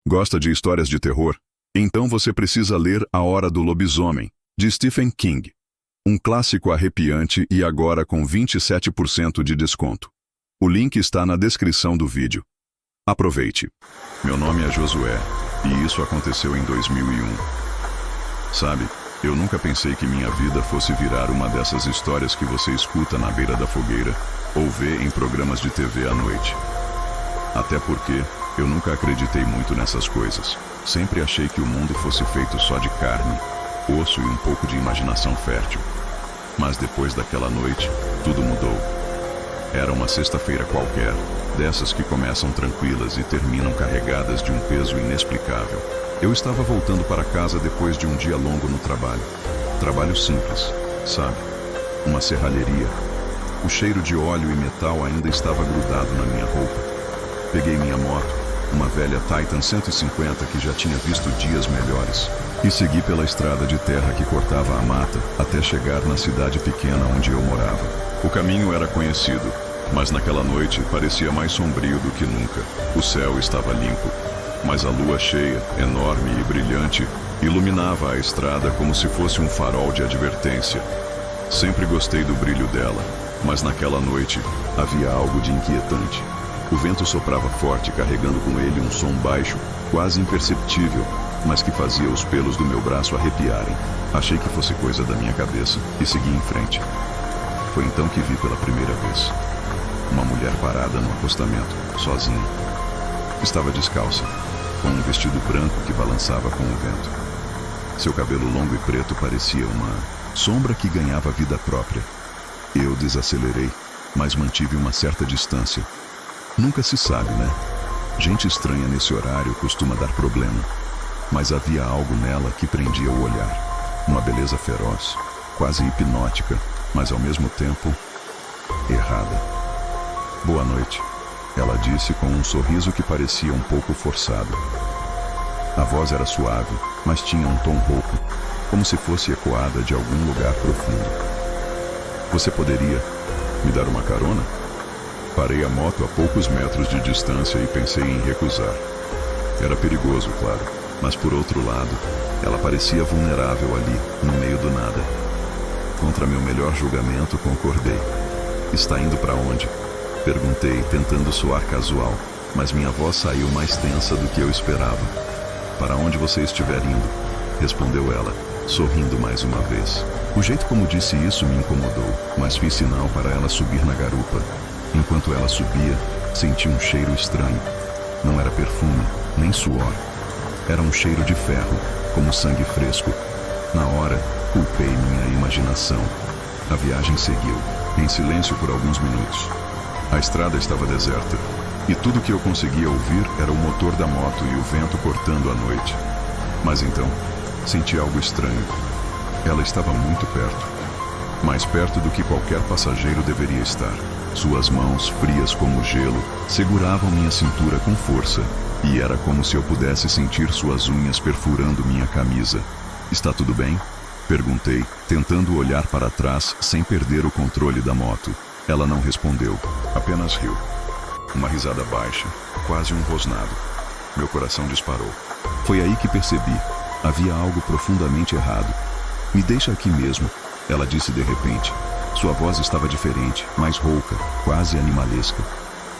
Gosta de histórias de terror? Então você precisa ler A Hora do Lobisomem, de Stephen King. Um clássico arrepiante e agora com 27% de desconto. O link está na descrição do vídeo. Aproveite. Meu nome é Josué, e isso aconteceu em 2001. Sabe, eu nunca pensei que minha vida fosse virar uma dessas histórias que você escuta na beira da fogueira ou vê em programas de TV à noite. Até porque eu nunca acreditei muito nessas coisas. Sempre achei que o mundo fosse feito só de carne, osso e um pouco de imaginação fértil. Mas depois daquela noite, tudo mudou. Era uma sexta-feira qualquer, dessas que começam tranquilas e terminam carregadas de um peso inexplicável. Eu estava voltando para casa depois de um dia longo no trabalho. Trabalho simples, sabe? Uma serralheria. O cheiro de óleo e metal ainda estava grudado na minha roupa. Peguei minha moto, uma velha Titan 150 que já tinha visto dias melhores, e segui pela estrada de terra que cortava a mata até chegar na cidade pequena onde eu morava. O caminho era conhecido, mas naquela noite parecia mais sombrio do que nunca. O céu estava limpo, mas a lua cheia, enorme e brilhante, iluminava a estrada como se fosse um farol de advertência. Sempre gostei do brilho dela, mas naquela noite havia algo de inquietante. O vento soprava forte, carregando com ele um som baixo, quase imperceptível, mas que fazia os pelos do meu braço arrepiarem. Achei que fosse coisa da minha cabeça e segui em frente. Foi então que vi pela primeira vez uma mulher parada no acostamento, sozinha. Estava descalça, com um vestido branco que balançava com o vento. Seu cabelo longo e preto parecia uma sombra que ganhava vida própria. Eu desacelerei, mas mantive uma certa distância. Nunca se sabe, né? Gente estranha nesse horário costuma dar problema. Mas havia algo nela que prendia o olhar. Uma beleza feroz, quase hipnótica, mas ao mesmo tempo errada. Boa noite, ela disse com um sorriso que parecia um pouco forçado. A voz era suave, mas tinha um tom rouco, como se fosse ecoada de algum lugar profundo. Você poderia me dar uma carona? Parei a moto a poucos metros de distância e pensei em recusar. Era perigoso, claro, mas por outro lado, ela parecia vulnerável ali, no meio do nada. Contra meu melhor julgamento, concordei. Está indo para onde? Perguntei, tentando soar casual, mas minha voz saiu mais tensa do que eu esperava. Para onde você estiver indo, respondeu ela, sorrindo mais uma vez. O jeito como disse isso me incomodou, mas fiz sinal para ela subir na garupa. Enquanto ela subia, senti um cheiro estranho. Não era perfume, nem suor. Era um cheiro de ferro, como sangue fresco. Na hora, culpei minha imaginação. A viagem seguiu, em silêncio por alguns minutos. A estrada estava deserta, e tudo que eu conseguia ouvir era o motor da moto e o vento cortando a noite. Mas então, senti algo estranho. Ela estava muito perto. Mais perto do que qualquer passageiro deveria estar. Suas mãos, frias como gelo, seguravam minha cintura com força, e era como se eu pudesse sentir suas unhas perfurando minha camisa. Está tudo bem? Perguntei, tentando olhar para trás sem perder o controle da moto. Ela não respondeu, apenas riu. Uma risada baixa, quase um rosnado. Meu coração disparou. Foi aí que percebi. Havia algo profundamente errado. Me deixa aqui mesmo, ela disse de repente. Sua voz estava diferente, mais rouca, quase animalesca.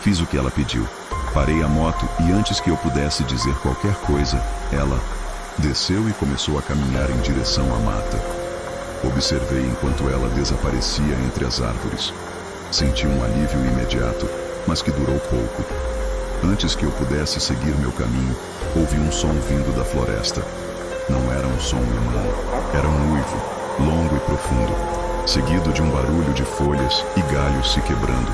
Fiz o que ela pediu. Parei a moto e antes que eu pudesse dizer qualquer coisa, ela desceu e começou a caminhar em direção à mata. Observei enquanto ela desaparecia entre as árvores. Senti um alívio imediato, mas que durou pouco. Antes que eu pudesse seguir meu caminho, ouvi um som vindo da floresta. Não era um som humano, era um uivo, longo e profundo, seguido de um barulho de folhas e galhos se quebrando.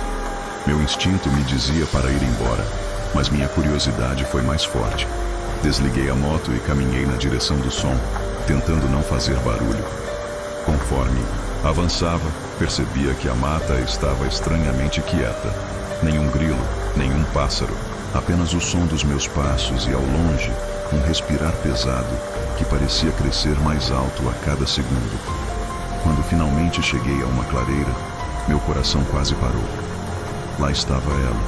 Meu instinto me dizia para ir embora, mas minha curiosidade foi mais forte. Desliguei a moto e caminhei na direção do som, tentando não fazer barulho. Conforme avançava, percebia que a mata estava estranhamente quieta. Nenhum grilo, nenhum pássaro, apenas o som dos meus passos e, ao longe, um respirar pesado que parecia crescer mais alto a cada segundo. Quando finalmente cheguei a uma clareira, meu coração quase parou. Lá estava ela,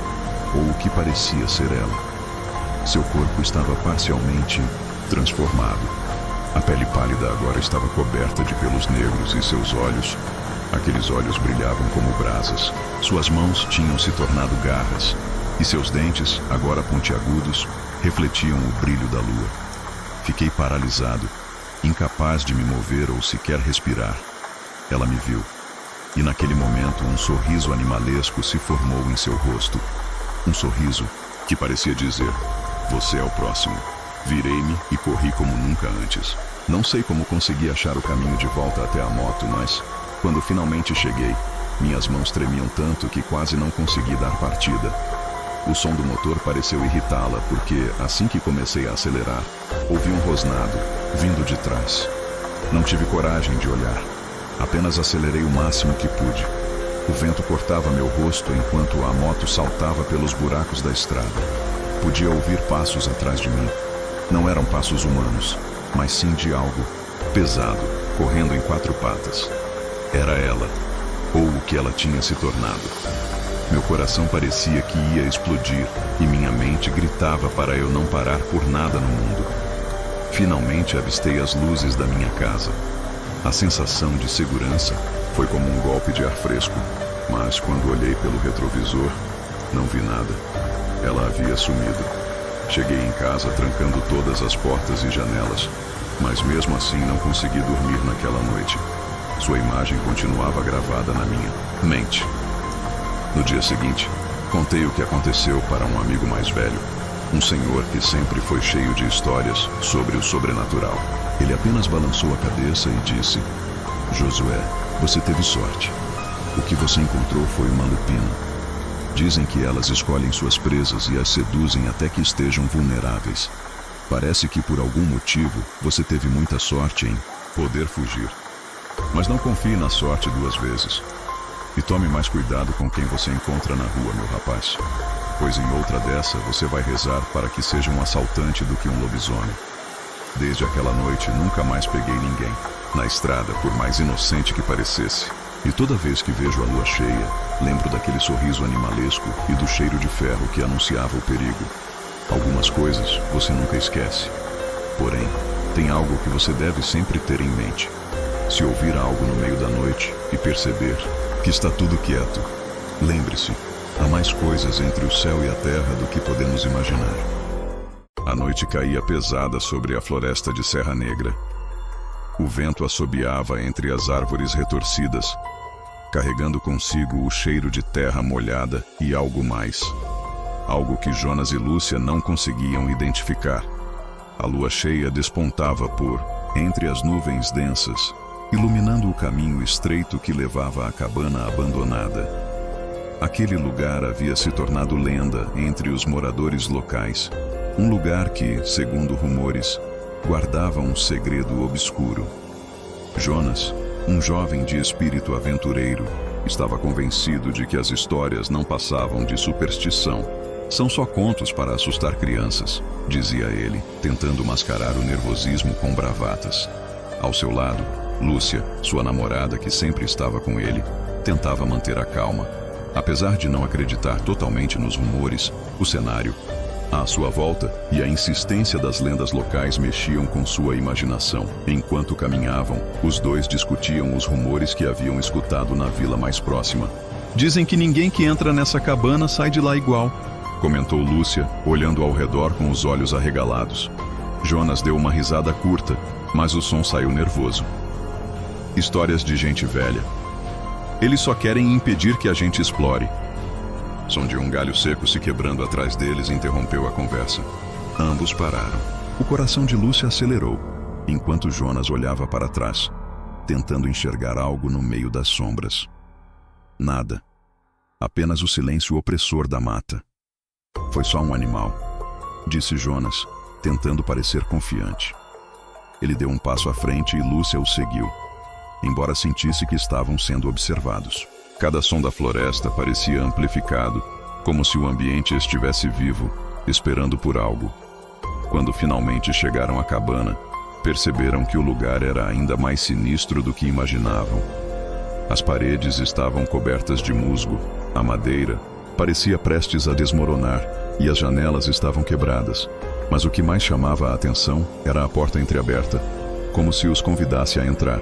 ou o que parecia ser ela. Seu corpo estava parcialmente transformado. A pele pálida agora estava coberta de pelos negros e seus olhos, aqueles olhos brilhavam como brasas. Suas mãos tinham se tornado garras, e seus dentes, agora pontiagudos, refletiam o brilho da lua. Fiquei paralisado, incapaz de me mover ou sequer respirar. Ela me viu, e naquele momento um sorriso animalesco se formou em seu rosto. Um sorriso que parecia dizer: "Você é o próximo." Virei-me e corri como nunca antes. Não sei como consegui achar o caminho de volta até a moto, mas, quando finalmente cheguei, minhas mãos tremiam tanto que quase não consegui dar partida. O som do motor pareceu irritá-la, porque, assim que comecei a acelerar, ouvi um rosnado, vindo de trás. Não tive coragem de olhar. Apenas acelerei o máximo que pude. O vento cortava meu rosto enquanto a moto saltava pelos buracos da estrada. Podia ouvir passos atrás de mim. Não eram passos humanos, mas sim de algo pesado, correndo em 4 patas. Era ela, ou o que ela tinha se tornado. Meu coração parecia que ia explodir, e minha mente gritava para eu não parar por nada no mundo. Finalmente avistei as luzes da minha casa. A sensação de segurança foi como um golpe de ar fresco, mas quando olhei pelo retrovisor, não vi nada. Ela havia sumido. Cheguei em casa trancando todas as portas e janelas, mas mesmo assim não consegui dormir naquela noite. Sua imagem continuava gravada na minha mente. No dia seguinte, contei o que aconteceu para um amigo mais velho, um senhor que sempre foi cheio de histórias sobre o sobrenatural. Ele apenas balançou a cabeça e disse: "Josué, você teve sorte. O que você encontrou foi uma lupina. Dizem que elas escolhem suas presas e as seduzem até que estejam vulneráveis. Parece que por algum motivo você teve muita sorte em poder fugir. Mas não confie na sorte 2 vezes. E tome mais cuidado com quem você encontra na rua, meu rapaz. Pois em outra dessa você vai rezar para que seja um assaltante do que um lobisomem." Desde aquela noite nunca mais peguei ninguém na estrada, por mais inocente que parecesse. E toda vez que vejo a lua cheia, lembro daquele sorriso animalesco e do cheiro de ferro que anunciava o perigo. Algumas coisas você nunca esquece. Porém, tem algo que você deve sempre ter em mente. Se ouvir algo no meio da noite e perceber que está tudo quieto, lembre-se, há mais coisas entre o céu e a terra do que podemos imaginar. A noite caía pesada sobre a floresta de Serra Negra. O vento assobiava entre as árvores retorcidas, carregando consigo o cheiro de terra molhada e algo mais. Algo que Jonas e Lúcia não conseguiam identificar. A lua cheia despontava por entre as nuvens densas, iluminando o caminho estreito que levava à cabana abandonada. Aquele lugar havia se tornado lenda entre os moradores locais. Um lugar que, segundo rumores, guardava um segredo obscuro. Jonas, um jovem de espírito aventureiro, estava convencido de que as histórias não passavam de superstição. "São só contos para assustar crianças", dizia ele, tentando mascarar o nervosismo com bravatas. Ao seu lado, Lúcia, sua namorada que sempre estava com ele, tentava manter a calma. Apesar de não acreditar totalmente nos rumores, o cenário à sua volta e a insistência das lendas locais mexiam com sua imaginação. Enquanto caminhavam, os dois discutiam os rumores que haviam escutado na vila mais próxima. "Dizem que ninguém que entra nessa cabana sai de lá igual", comentou Lúcia, olhando ao redor com os olhos arregalados. Jonas deu uma risada curta, mas o som saiu nervoso. "Histórias de gente velha. Eles só querem impedir que a gente explore." Som de um galho seco se quebrando atrás deles interrompeu a conversa. Ambos pararam. O coração de Lúcia acelerou, enquanto Jonas olhava para trás, tentando enxergar algo no meio das sombras. Nada. Apenas o silêncio opressor da mata. "Foi só um animal", disse Jonas, tentando parecer confiante. Ele deu um passo à frente e Lúcia o seguiu, embora sentisse que estavam sendo observados. Cada som da floresta parecia amplificado, como se o ambiente estivesse vivo, esperando por algo. Quando finalmente chegaram à cabana, perceberam que o lugar era ainda mais sinistro do que imaginavam. As paredes estavam cobertas de musgo, a madeira parecia prestes a desmoronar, e as janelas estavam quebradas. Mas o que mais chamava a atenção era a porta entreaberta, como se os convidasse a entrar.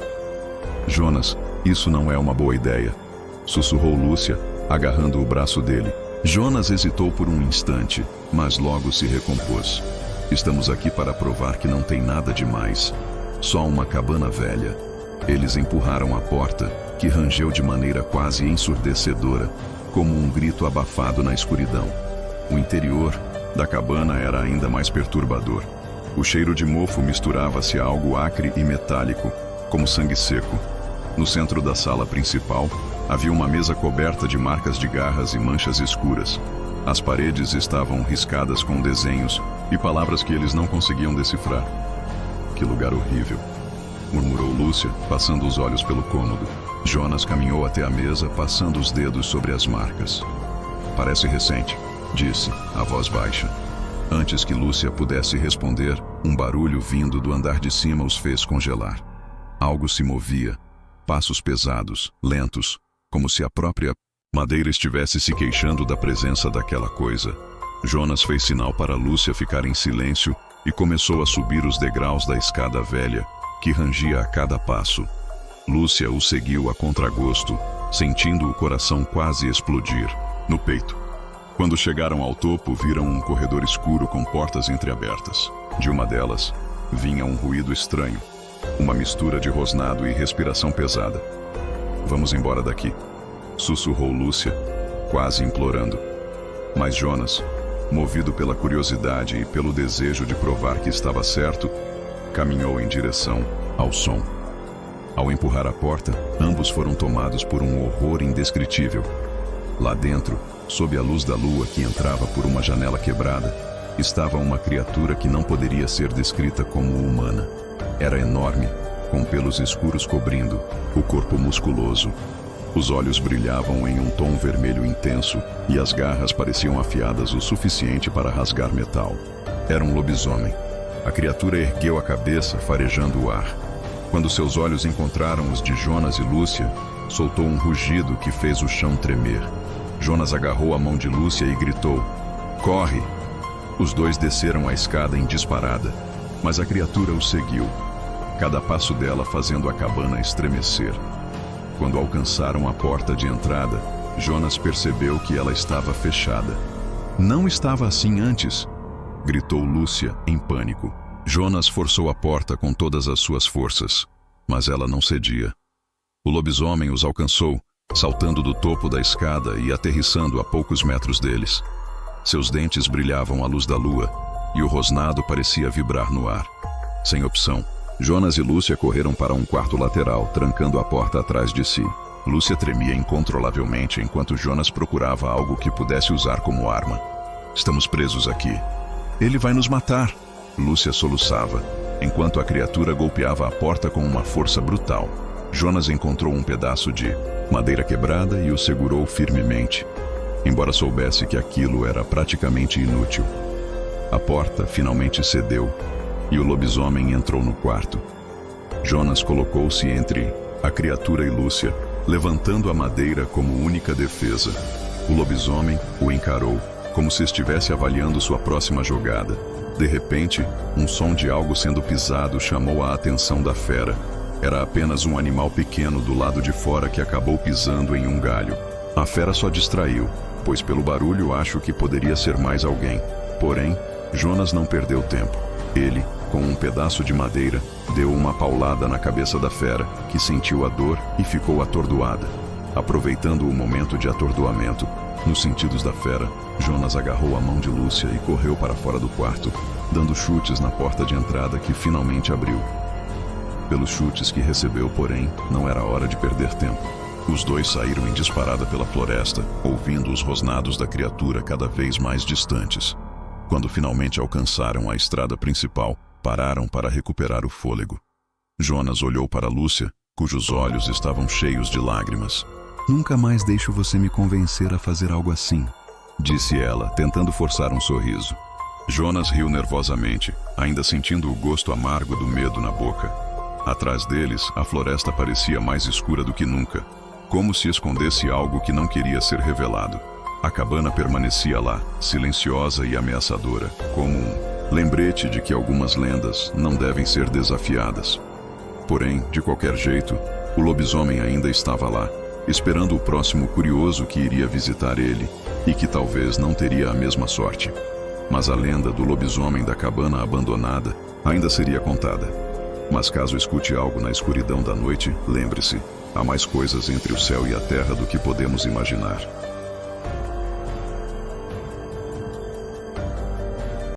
Jonas, isso não é uma boa ideia, sussurrou Lúcia, agarrando o braço dele. Jonas hesitou por um instante, mas logo se recompôs. Estamos aqui para provar que não tem nada demais, só uma cabana velha. Eles empurraram a porta, que rangeu de maneira quase ensurdecedora, como um grito abafado na escuridão. O interior da cabana era ainda mais perturbador. O cheiro de mofo misturava-se a algo acre e metálico, como sangue seco. No centro da sala principal, havia uma mesa coberta de marcas de garras e manchas escuras. As paredes estavam riscadas com desenhos e palavras que eles não conseguiam decifrar. Que lugar horrível, murmurou Lúcia, passando os olhos pelo cômodo. Jonas caminhou até a mesa, passando os dedos sobre as marcas. Parece recente, disse, a voz baixa. Antes que Lúcia pudesse responder, um barulho vindo do andar de cima os fez congelar. Algo se movia, passos pesados, lentos, como se a própria madeira estivesse se queixando da presença daquela coisa. Jonas fez sinal para Lúcia ficar em silêncio e começou a subir os degraus da escada velha, que rangia a cada passo. Lúcia o seguiu a contragosto, sentindo o coração quase explodir no peito. Quando chegaram ao topo, viram um corredor escuro com portas entreabertas. De uma delas, vinha um ruído estranho, uma mistura de rosnado e respiração pesada. Vamos embora daqui, sussurrou Lúcia, quase implorando. Mas Jonas, movido pela curiosidade e pelo desejo de provar que estava certo, caminhou em direção ao som. Ao empurrar a porta, ambos foram tomados por um horror indescritível. Lá dentro, sob a luz da lua que entrava por uma janela quebrada, estava uma criatura que não poderia ser descrita como humana. Era enorme, com pelos escuros cobrindo o corpo musculoso. Os olhos brilhavam em um tom vermelho intenso e as garras pareciam afiadas o suficiente para rasgar metal. Era um lobisomem. A criatura ergueu a cabeça, farejando o ar. Quando seus olhos encontraram os de Jonas e Lúcia, soltou um rugido que fez o chão tremer. Jonas agarrou a mão de Lúcia e gritou: "Corre!" Os dois desceram a escada em disparada, mas a criatura os seguiu, cada passo dela fazendo a cabana estremecer. Quando alcançaram a porta de entrada, Jonas percebeu que ela estava fechada. "Não estava assim antes!" gritou Lúcia em pânico. Jonas forçou a porta com todas as suas forças, mas ela não cedia. O lobisomem os alcançou, saltando do topo da escada e aterrissando a poucos metros deles. Seus dentes brilhavam à luz da lua, e o rosnado parecia vibrar no ar. Sem opção, Jonas e Lúcia correram para um quarto lateral, trancando a porta atrás de si. Lúcia tremia incontrolavelmente enquanto Jonas procurava algo que pudesse usar como arma. "Estamos presos aqui. Ele vai nos matar!" Lúcia soluçava, enquanto a criatura golpeava a porta com uma força brutal. Jonas encontrou um pedaço de madeira quebrada e o segurou firmemente, embora soubesse que aquilo era praticamente inútil. A porta finalmente cedeu e o lobisomem entrou no quarto. Jonas colocou-se entre a criatura e Lúcia, levantando a madeira como única defesa. O lobisomem o encarou, como se estivesse avaliando sua próxima jogada. De repente, um som de algo sendo pisado chamou a atenção da fera. Era apenas um animal pequeno do lado de fora que acabou pisando em um galho. A fera só distraiu, pois pelo barulho acho que poderia ser mais alguém. Porém, Jonas não perdeu tempo. Ele, com um pedaço de madeira, deu uma paulada na cabeça da fera, que sentiu a dor e ficou atordoada. Aproveitando o momento de atordoamento, nos sentidos da fera, Jonas agarrou a mão de Lúcia e correu para fora do quarto, dando chutes na porta de entrada que finalmente abriu. Pelos chutes que recebeu, porém, não era hora de perder tempo. Os dois saíram em disparada pela floresta, ouvindo os rosnados da criatura cada vez mais distantes. Quando finalmente alcançaram a estrada principal, pararam para recuperar o fôlego. Jonas olhou para Lúcia, cujos olhos estavam cheios de lágrimas. "Nunca mais deixo você me convencer a fazer algo assim", disse ela, tentando forçar um sorriso. Jonas riu nervosamente, ainda sentindo o gosto amargo do medo na boca. Atrás deles, a floresta parecia mais escura do que nunca, como se escondesse algo que não queria ser revelado. A cabana permanecia lá, silenciosa e ameaçadora, como um lembrete de que algumas lendas não devem ser desafiadas. Porém, de qualquer jeito, o lobisomem ainda estava lá, esperando o próximo curioso que iria visitar ele e que talvez não teria a mesma sorte. Mas a lenda do lobisomem da cabana abandonada ainda seria contada. Mas caso escute algo na escuridão da noite, lembre-se, há mais coisas entre o céu e a terra do que podemos imaginar.